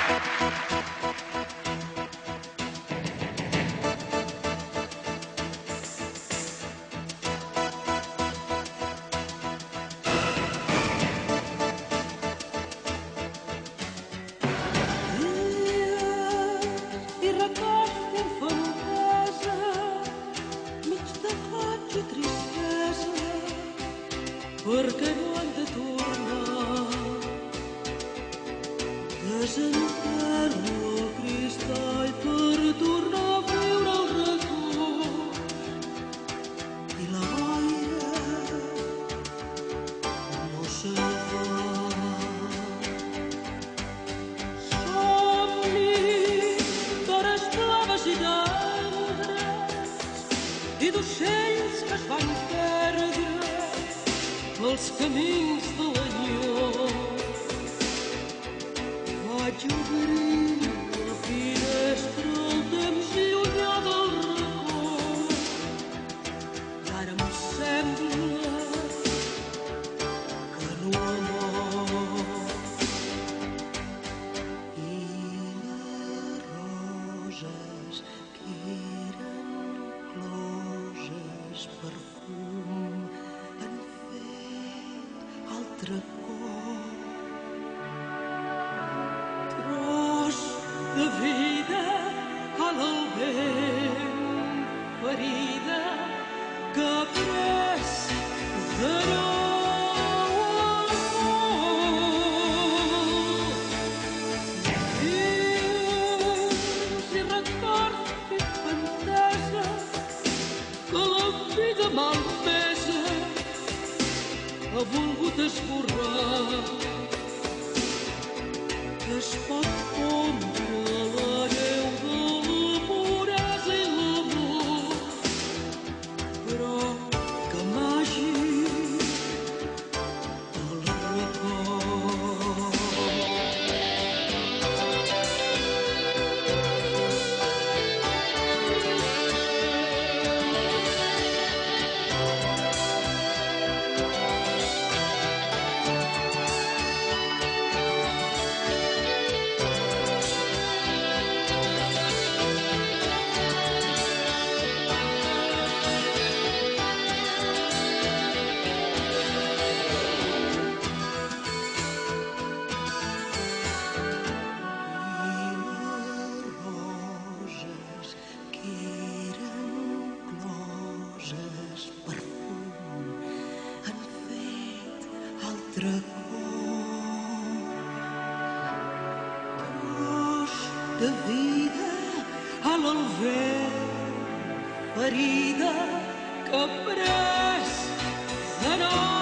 I records d'infantesa, mig de goig i tristesa, perquè no han de tornar. Desenterro el cristall per tornar a viure el record. I la boira no se'n va. I d'arbres i d'ocells que es van perdre pels camins de l'enyor. Vaig obrir la finestra al temps llunyà del record i ara em sembla que no ha mort. I les roses que eren closes perfum han fet altre cop. Tros de vida a l'albent, ferida que ha pres de nou el cor. I records d'infantesa que la vida malmesa ha volgut esborrar. Es pot fondre la neu de la puresa i l'amor, però que m'hagi el record. De vida a l'albent, ferida que ha pres de nou